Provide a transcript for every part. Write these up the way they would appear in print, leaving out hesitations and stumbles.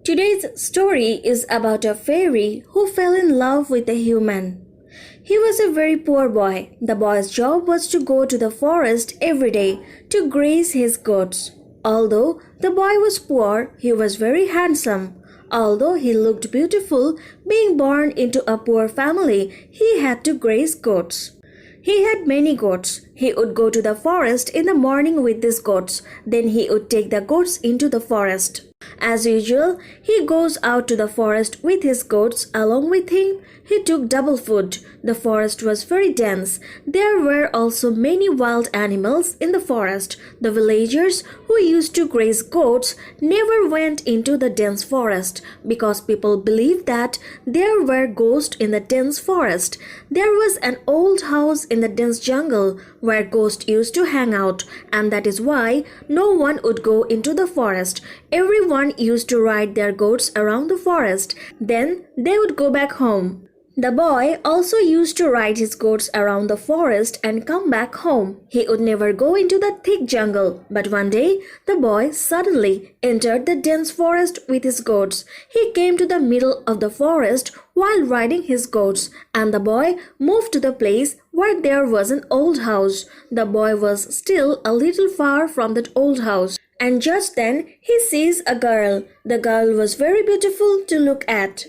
Today's story is about a fairy who fell in love with a human. He was a very poor boy. The boy's job was to go to the forest every day to graze his goats. Although the boy was poor, he was very handsome. Although he looked beautiful, being born into a poor family, he had to graze goats. He had many goats. He would go to the forest in the morning with these goats. Then he would take the goats into the forest. As usual, he goes out to the forest with his goats. Along with him, he took double food. The forest was very dense. There were also many wild animals in the forest. The villagers who used to graze goats never went into the dense forest because people believed that there were ghosts in the dense forest. There was an old house in the dense jungle where ghosts used to hang out, and that is why no one would go into the forest. Everyone used to ride their goats around the forest. Then they would go back home. The boy also used to ride his goats around the forest and come back home. He would never go into the thick jungle. But one day, the boy suddenly entered the dense forest with his goats. He came to the middle of the forest while riding his goats, and the boy moved to the place where there was an old house. The boy was still a little far from that old house. And just then, he sees a girl. The girl was very beautiful to look at.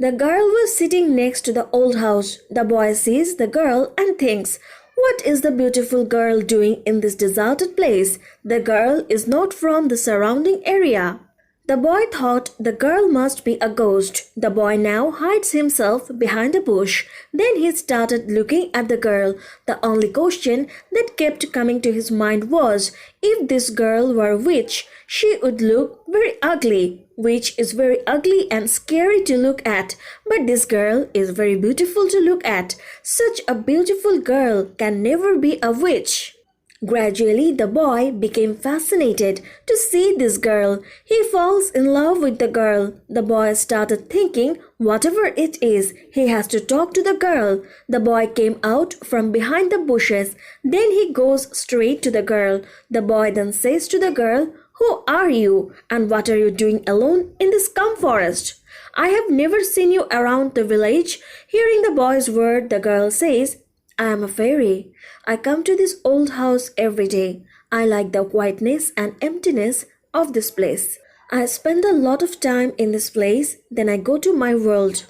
The girl was sitting next to the old house. The boy sees the girl and thinks, "What is the beautiful girl doing in this deserted place? The girl is not from the surrounding area." The boy thought the girl must be a ghost. The boy now hides himself behind a bush. Then he started looking at the girl. The only question that kept coming to his mind was, if this girl were a witch, she would look very ugly. Witch is very ugly and scary to look at, but this girl is very beautiful to look at. Such a beautiful girl can never be a witch. Gradually, the boy became fascinated to see this girl. He falls in love with the girl. The boy started thinking, whatever it is, he has to talk to the girl. The boy came out from behind the bushes. Then he goes straight to the girl. The boy then says to the girl, "Who are you, and what are you doing alone in this scum forest? I have never seen you around the village." Hearing the boy's word, the girl says, "I am a fairy. I come to this old house every day. I like the quietness and emptiness of this place. I spend a lot of time in this place, then I go to my world."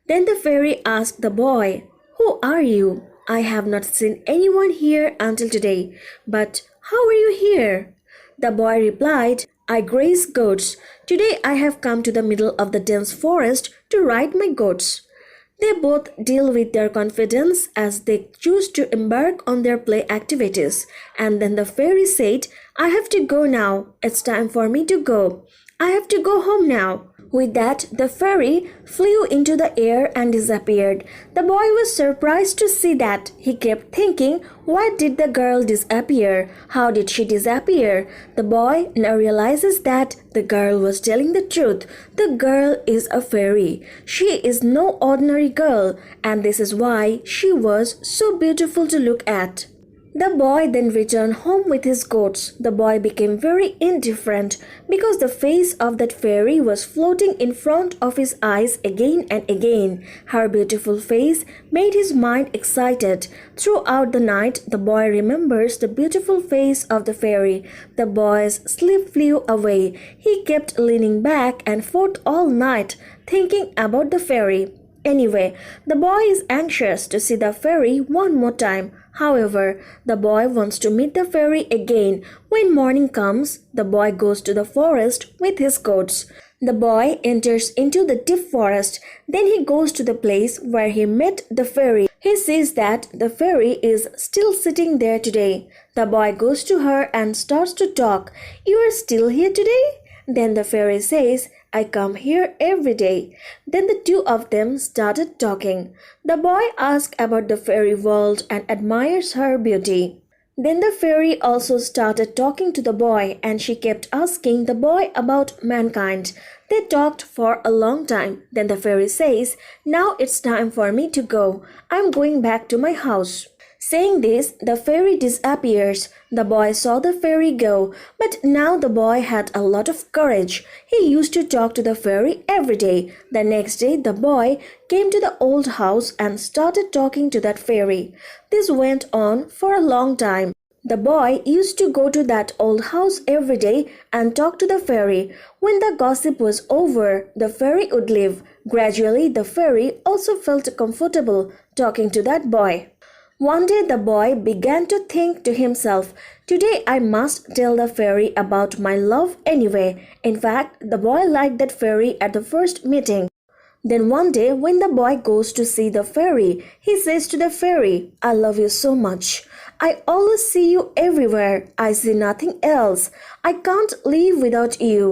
Then the fairy asked the boy, "Who are you? I have not seen anyone here until today, but how are you here?" The boy replied, "I graze goats. Today I have come to the middle of the dense forest to ride my goats." They both deal with their confidence as they choose to embark on their play activities. And then the fairy said, "I have to go now. It's time for me to go. I have to go home now." With that, the fairy flew into the air and disappeared. The boy was surprised to see that. He kept thinking, why did the girl disappear? How did she disappear? The boy now realizes that the girl was telling the truth. The girl is a fairy. She is no ordinary girl, and this is why she was so beautiful to look at. The boy then returned home with his goats. The boy became very indifferent because the face of that fairy was floating in front of his eyes again and again. Her beautiful face made his mind excited. Throughout the night, the boy remembers the beautiful face of the fairy. The boy's sleep flew away. He kept leaning back and forth all night, thinking about the fairy. Anyway, the boy is anxious to see the fairy one more time. However, the boy wants to meet the fairy again. When morning comes, the boy goes to the forest with his goats. The boy enters into the deep forest. Then he goes to the place where he met the fairy. He sees that the fairy is still sitting there today. The boy goes to her and starts to talk. "You are still here today?" Then the fairy says, "I come here every day." Then the two of them started talking. The boy asks about the fairy world and admires her beauty. Then the fairy also started talking to the boy, and she kept asking the boy about mankind. They talked for a long time. Then the fairy says, "Now it's time for me to go. I'm going back to my house." Saying this, the fairy disappears. The boy saw the fairy go, but now the boy had a lot of courage. He used to talk to the fairy every day. The next day, the boy came to the old house and started talking to that fairy. This went on for a long time. The boy used to go to that old house every day and talk to the fairy. When the gossip was over, the fairy would leave. Gradually, the fairy also felt comfortable talking to that boy. One day the boy began to think to himself, "Today I must tell the fairy about my love anyway." In fact, the boy liked that fairy at the first meeting. Then one day when the boy goes to see the fairy, he says to the fairy, "I love you so much. I always see you everywhere. I see nothing else. I can't live without you."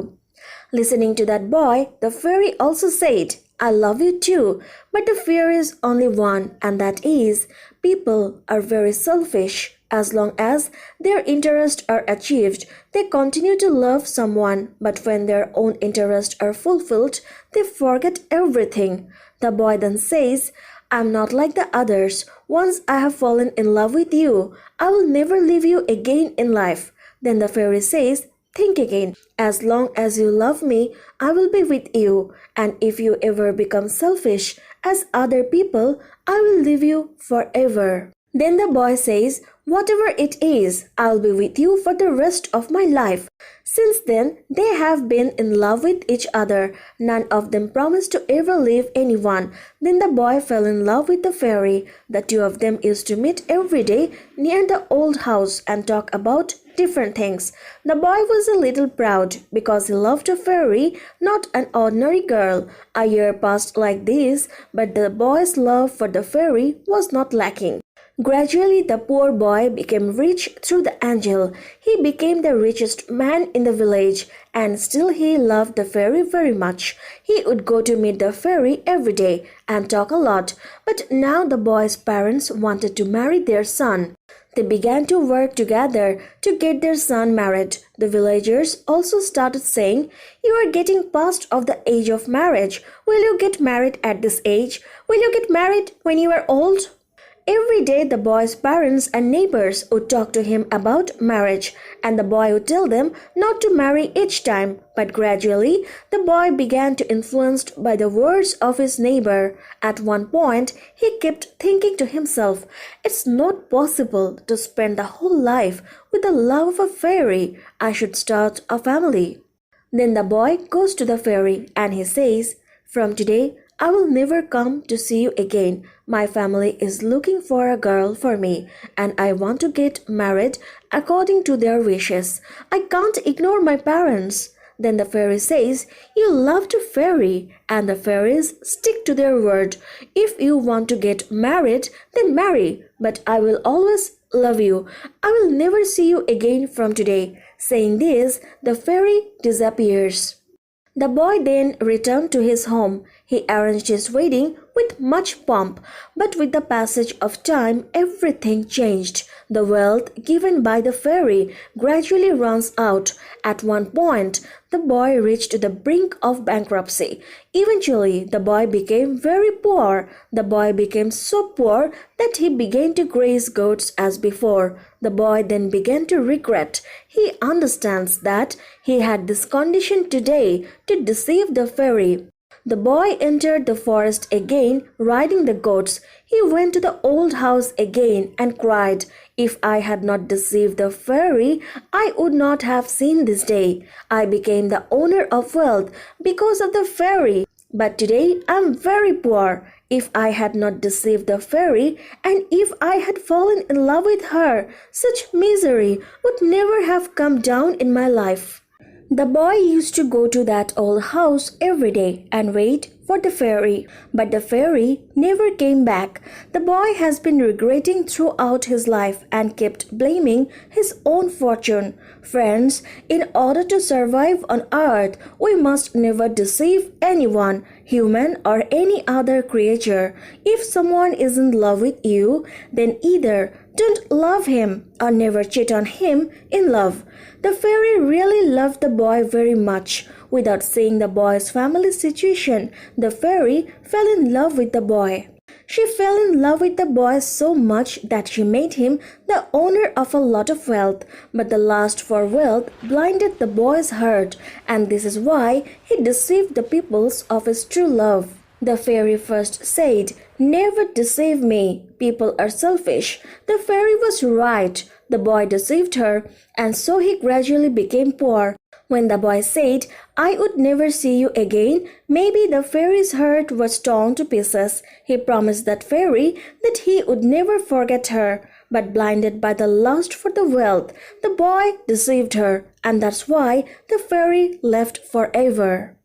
Listening to that boy, the fairy also said, "I love you too, but the fear is only one, and that is, people are very selfish. As long as their interests are achieved, they continue to love someone, but when their own interests are fulfilled, they forget everything." The boy then says, "I'm not like the others. Once I have fallen in love with you, I will never leave you again in life." Then the fairy says, "Think again. As long as you love me, I will be with you. And if you ever become selfish as other people, I will leave you forever." Then the boy says, "Whatever it is, I'll be with you for the rest of my life." Since then, they have been in love with each other. None of them promised to ever leave anyone. Then the boy fell in love with the fairy. The two of them used to meet every day near the old house and talk about different things. The boy was a little proud because he loved a fairy, not an ordinary girl. A year passed like this, but the boy's love for the fairy was not lacking. Gradually, the poor boy became rich through the angel. He became the richest man in the village, and still he loved the fairy very much. He would go to meet the fairy every day and talk a lot. But now the boy's parents wanted to marry their son. They began to work together to get their son married. The villagers also started saying, "You are getting past of the age of marriage. Will you get married at this age? Will you get married when you are old?" Every day the boy's parents and neighbors would talk to him about marriage, and the boy would tell them not to marry each time. But gradually the boy began to influenced by the words of his neighbor. At one point he kept thinking to himself, "It's not possible to spend the whole life with the love of a fairy. I should start a family." Then the boy goes to the fairy and he says, "From today I will never come to see you again. My family is looking for a girl for me, and I want to get married according to their wishes. I can't ignore my parents." Then the fairy says, "You love to fairy, and the fairies stick to their word. If you want to get married, then marry, but I will always love you. I will never see you again from today." Saying this, the fairy disappears. The boy then returned to his home. He arranged his wedding with much pomp, but with the passage of time everything changed. The wealth given by the fairy gradually runs out. At one point, the boy reached the brink of bankruptcy. Eventually, the boy became very poor. The boy became so poor that he began to graze goats as before. The boy then began to regret. He understands that he had this condition today to deceive the fairy. The boy entered the forest again, riding the goats. He went to the old house again and cried, "If I had not deceived the fairy, I would not have seen this day. I became the owner of wealth because of the fairy. But today I am very poor. If I had not deceived the fairy, and if I had fallen in love with her, such misery would never have come down in my life." The boy used to go to that old house every day and wait for the fairy, but the fairy never came back. The boy has been regretting throughout his life and kept blaming his own fortune. Friends, in order to survive on earth, we must never deceive anyone, human or any other creature. If someone is in love with you, then either don't love him or never cheat on him in love. The fairy really loved the boy very much. Without seeing the boy's family situation, the fairy fell in love with the boy. She fell in love with the boy so much that she made him the owner of a lot of wealth, but the lust for wealth blinded the boy's heart, and this is why he deceived the peoples of his true love. The fairy first said, "Never deceive me. People are selfish." The fairy was right. The boy deceived her, and so he gradually became poor. When the boy said, "I would never see you again," maybe the fairy's heart was torn to pieces. He promised that fairy that he would never forget her. But blinded by the lust for the wealth, the boy deceived her, and that's why the fairy left forever.